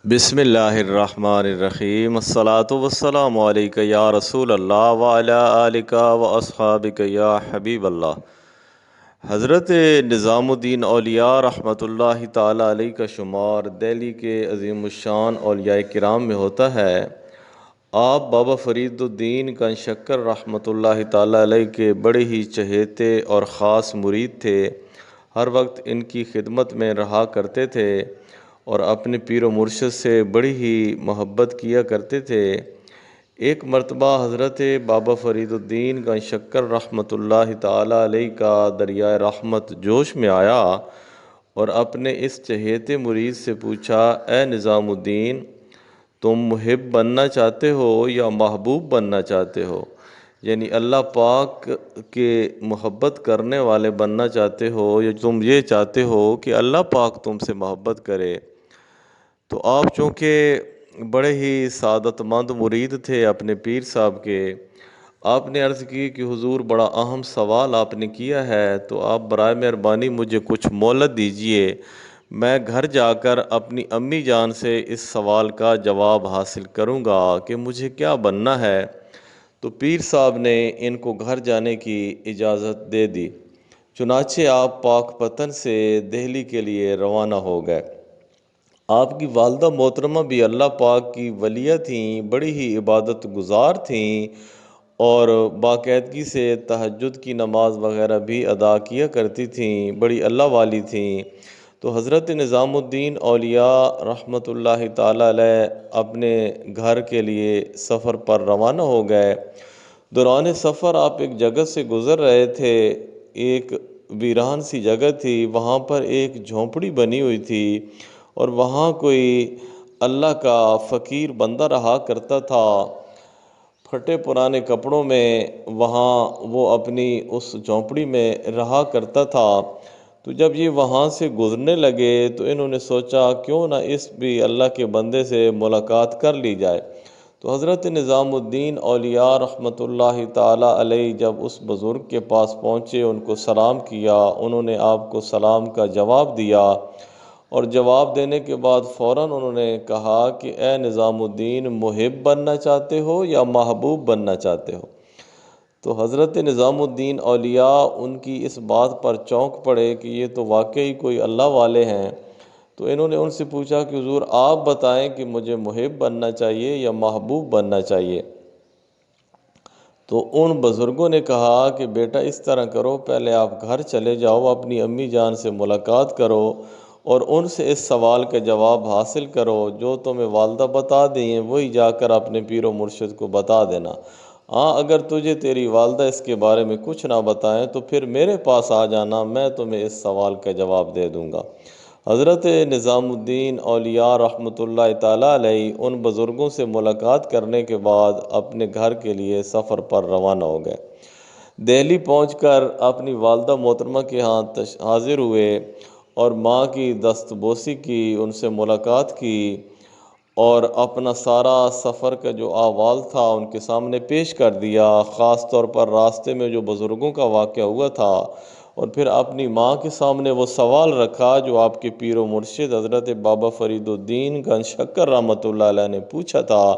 بسم اللہ الرحمن الرحیم الصلاۃ والسلام علیک یا رسول اللہ وعلی آلک و اصحابک یا حبیب اللہ۔ حضرت نظام الدین اولیاء رحمۃ اللہ تعالیٰ علیہ کا شمار دہلی کے عظیم الشان اولیاء کرام میں ہوتا ہے۔ آپ بابا فرید الدین کان شکر رحمۃ اللہ تعالیٰ علیہ کے بڑے ہی چہیتے اور خاص مرید تھے۔ ہر وقت ان کی خدمت میں رہا کرتے تھے اور اپنے پیر و مرشد سے بڑی ہی محبت کیا کرتے تھے۔ ایک مرتبہ حضرت بابا فرید الدین کان شکر رحمۃ اللہ تعالیٰ علیہ کا دریائے رحمت جوش میں آیا اور اپنے اس چہیتے مرید سے پوچھا، اے نظام الدین، تم محب بننا چاہتے ہو یا محبوب بننا چاہتے ہو؟ یعنی اللہ پاک کے محبت کرنے والے بننا چاہتے ہو یا تم یہ چاہتے ہو کہ اللہ پاک تم سے محبت کرے؟ تو آپ چونکہ بڑے ہی سعادت مند مرید تھے اپنے پیر صاحب کے، آپ نے عرض کی کہ حضور بڑا اہم سوال آپ نے کیا ہے، تو آپ برائے مہربانی مجھے کچھ مہلت دیجئے، میں گھر جا کر اپنی امی جان سے اس سوال کا جواب حاصل کروں گا کہ مجھے کیا بننا ہے۔ تو پیر صاحب نے ان کو گھر جانے کی اجازت دے دی۔ چنانچہ آپ پاک پتن سے دہلی کے لیے روانہ ہو گئے۔ آپ کی والدہ محترمہ بھی اللہ پاک کی ولیہ تھیں، بڑی ہی عبادت گزار تھیں اور باقاعدگی سے تہجد کی نماز وغیرہ بھی ادا کیا کرتی تھیں، بڑی اللہ والی تھیں۔ تو حضرت نظام الدین اولیاء رحمۃ اللہ تعالیٰ علیہ اپنے گھر کے لیے سفر پر روانہ ہو گئے۔ دوران سفر آپ ایک جگہ سے گزر رہے تھے، ایک ویران سی جگہ تھی، وہاں پر ایک جھونپڑی بنی ہوئی تھی اور وہاں کوئی اللہ کا فقیر بندہ رہا کرتا تھا، پھٹے پرانے کپڑوں میں وہاں وہ اپنی اس جھونپڑی میں رہا کرتا تھا۔ تو جب یہ وہاں سے گزرنے لگے تو انہوں نے سوچا کیوں نہ اس بھی اللہ کے بندے سے ملاقات کر لی جائے۔ تو حضرت نظام الدین اولیاء رحمۃ اللہ تعالیٰ علیہ جب اس بزرگ کے پاس پہنچے، ان کو سلام کیا، انہوں نے آپ کو سلام کا جواب دیا اور جواب دینے کے بعد فوراً انہوں نے کہا کہ اے نظام الدین، محب بننا چاہتے ہو یا محبوب بننا چاہتے ہو؟ تو حضرت نظام الدین اولیاء ان کی اس بات پر چونک پڑے کہ یہ تو واقعی کوئی اللہ والے ہیں۔ تو انہوں نے ان سے پوچھا کہ حضور آپ بتائیں کہ مجھے محب بننا چاہیے یا محبوب بننا چاہیے؟ تو ان بزرگوں نے کہا کہ بیٹا اس طرح کرو، پہلے آپ گھر چلے جاؤ، اپنی امی جان سے ملاقات کرو اور ان سے اس سوال کا جواب حاصل کرو، جو تمہیں والدہ بتا دیں وہی جا کر اپنے پیر و مرشد کو بتا دینا۔ ہاں اگر تجھے تیری والدہ اس کے بارے میں کچھ نہ بتائیں تو پھر میرے پاس آ جانا، میں تمہیں اس سوال کا جواب دے دوں گا۔ حضرت نظام الدین اولیاء رحمۃ اللہ تعالیٰ علیہ ان بزرگوں سے ملاقات کرنے کے بعد اپنے گھر کے لیے سفر پر روانہ ہو گئے۔ دہلی پہنچ کر اپنی والدہ محترمہ کے ہاں حاضر ہوئے اور ماں کی دست بوسی کی، ان سے ملاقات کی اور اپنا سارا سفر کا جو احوال تھا ان کے سامنے پیش کر دیا، خاص طور پر راستے میں جو بزرگوں کا واقعہ ہوا تھا، اور پھر اپنی ماں کے سامنے وہ سوال رکھا جو آپ کے پیر و مرشد حضرت بابا فرید الدین کان شکر رحمۃ اللہ علیہ نے پوچھا تھا۔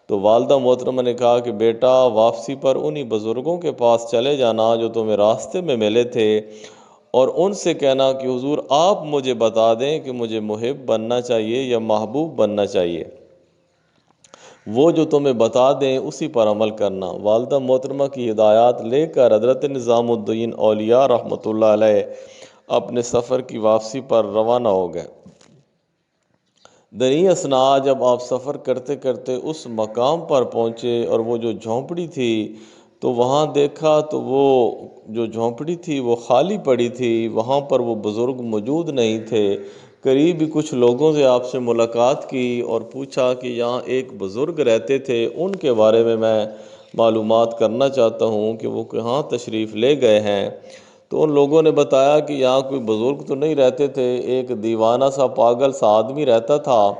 تو والدہ محترمہ نے کہا کہ بیٹا واپسی پر انہی بزرگوں کے پاس چلے جانا جو تمہیں راستے میں ملے تھے اور ان سے کہنا کہ حضور آپ مجھے بتا دیں کہ مجھے محب بننا چاہیے یا محبوب بننا چاہیے، وہ جو تمہیں بتا دیں اسی پر عمل کرنا۔ والدہ محترمہ کی ہدایات لے کر حضرت نظام الدین اولیاء رحمۃ اللہ علیہ اپنے سفر کی واپسی پر روانہ ہو گئے۔ دریں اثناء جب آپ سفر کرتے کرتے اس مقام پر پہنچے اور وہ جو جھونپڑی تھی تو وہاں دیکھا تو وہ جو جھونپڑی تھی وہ خالی پڑی تھی، وہاں پر وہ بزرگ موجود نہیں تھے۔ قریب ہی کچھ لوگوں سے آپ سے ملاقات کی اور پوچھا کہ یہاں ایک بزرگ رہتے تھے، ان کے بارے میں معلومات کرنا چاہتا ہوں کہ وہ کہاں تشریف لے گئے ہیں۔ تو ان لوگوں نے بتایا کہ یہاں کوئی بزرگ تو نہیں رہتے تھے، ایک دیوانہ سا پاگل سا آدمی رہتا تھا،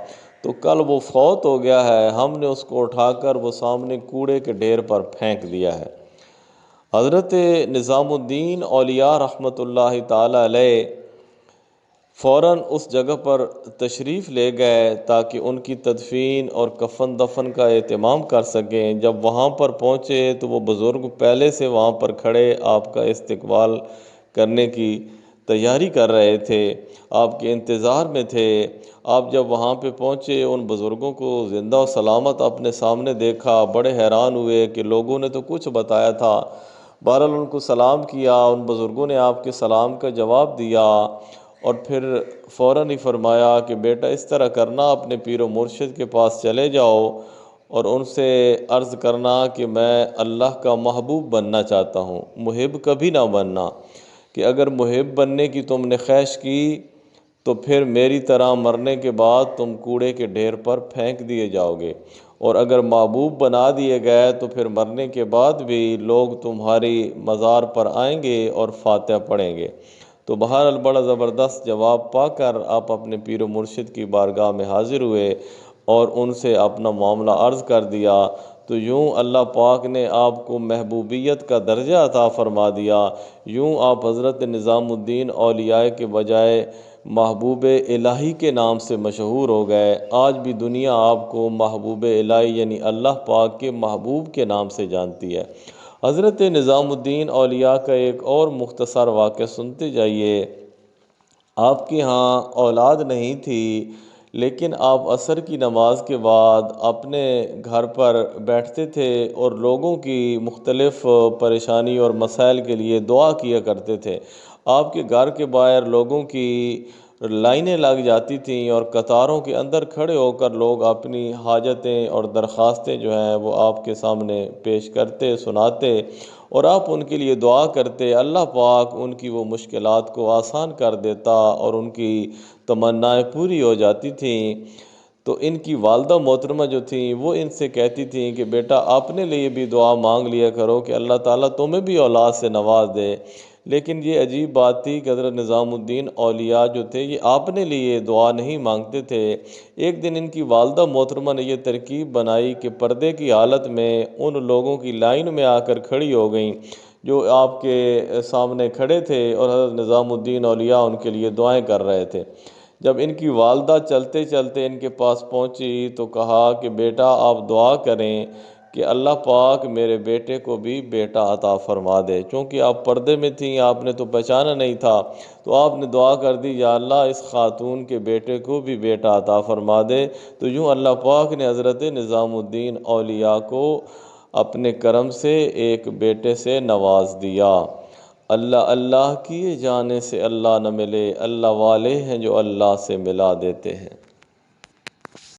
تو کل وہ فوت ہو گیا ہے، ہم نے اس کو اٹھا کر وہ سامنے کوڑے کے ڈھیر پر پھینک دیا ہے۔ حضرت نظام الدین اولیاء رحمۃ اللہ تعالیٰ علیہ فوراً اس جگہ پر تشریف لے گئے تاکہ ان کی تدفین اور کفن دفن کا اہتمام کر سکیں۔ جب وہاں پر پہنچے تو وہ بزرگ پہلے سے وہاں پر کھڑے آپ کا استقبال کرنے کی تیاری کر رہے تھے، آپ کے انتظار میں تھے۔ آپ جب وہاں پہ پہنچے، ان بزرگوں کو زندہ و سلامت اپنے سامنے دیکھا، بڑے حیران ہوئے کہ لوگوں نے تو کچھ بتایا تھا۔ بہرحال ان کو سلام کیا، ان بزرگوں نے آپ کے سلام کا جواب دیا اور پھر فوراً ہی فرمایا کہ بیٹا اس طرح کرنا، اپنے پیر و مرشد کے پاس چلے جاؤ اور ان سے عرض کرنا کہ میں اللہ کا محبوب بننا چاہتا ہوں، محب کبھی نہ بننا، کہ اگر محب بننے کی تم نے خواہش کی تو پھر میری طرح مرنے کے بعد تم کوڑے کے ڈھیر پر پھینک دیے جاؤ گے، اور اگر محبوب بنا دیے گئے تو پھر مرنے کے بعد بھی لوگ تمہاری مزار پر آئیں گے اور فاتحہ پڑھیں گے۔ تو بہرحال بڑا زبردست جواب پا کر آپ اپنے پیر و مرشد کی بارگاہ میں حاضر ہوئے اور ان سے اپنا معاملہ عرض کر دیا۔ تو یوں اللہ پاک نے آپ کو محبوبیت کا درجہ عطا فرما دیا، یوں آپ حضرت نظام الدین اولیاء کے بجائے محبوب الہی کے نام سے مشہور ہو گئے۔ آج بھی دنیا آپ کو محبوب الہی یعنی اللہ پاک کے محبوب کے نام سے جانتی ہے۔ حضرت نظام الدین اولیاء کا ایک اور مختصر واقعہ سنتے جائیے۔ آپ کے ہاں اولاد نہیں تھی، لیکن آپ عصر کی نماز کے بعد اپنے گھر پر بیٹھتے تھے اور لوگوں کی مختلف پریشانی اور مسائل کے لیے دعا کیا کرتے تھے۔ آپ کے گھر کے باہر لوگوں کی لائنیں لگ جاتی تھیں اور قطاروں کے اندر کھڑے ہو کر لوگ اپنی حاجتیں اور درخواستیں جو ہیں وہ آپ کے سامنے پیش کرتے، سناتے اور آپ ان کے لیے دعا کرتے۔ اللہ پاک ان کی وہ مشکلات کو آسان کر دیتا اور ان کی تمنائیں پوری ہو جاتی تھیں۔ تو ان کی والدہ محترمہ جو تھیں وہ ان سے کہتی تھیں کہ بیٹا اپنے لیے بھی دعا مانگ لیا کرو کہ اللہ تعالیٰ تمہیں بھی اولاد سے نواز دے۔ لیکن یہ عجیب بات تھی کہ حضرت نظام الدین اولیاء جو تھے یہ اپنے لیے دعا نہیں مانگتے تھے۔ ایک دن ان کی والدہ محترمہ نے یہ ترکیب بنائی کہ پردے کی حالت میں ان لوگوں کی لائن میں آ کر کھڑی ہو گئیں جو آپ کے سامنے کھڑے تھے اور حضرت نظام الدین اولیاء ان کے لیے دعائیں کر رہے تھے۔ جب ان کی والدہ چلتے چلتے ان کے پاس پہنچی تو کہا کہ بیٹا آپ دعا کریں کہ اللہ پاک میرے بیٹے کو بھی بیٹا عطا فرما دے۔ چونکہ آپ پردے میں تھیں، آپ نے تو پہچانا نہیں تھا، تو آپ نے دعا کر دی یا اللہ اس خاتون کے بیٹے کو بھی بیٹا عطا فرما دے۔ تو یوں اللہ پاک نے حضرت نظام الدین اولیاء کو اپنے کرم سے ایک بیٹے سے نواز دیا۔ اللہ اللہ کیے جانے سے اللہ نہ ملے، اللہ والے ہیں جو اللہ سے ملا دیتے ہیں۔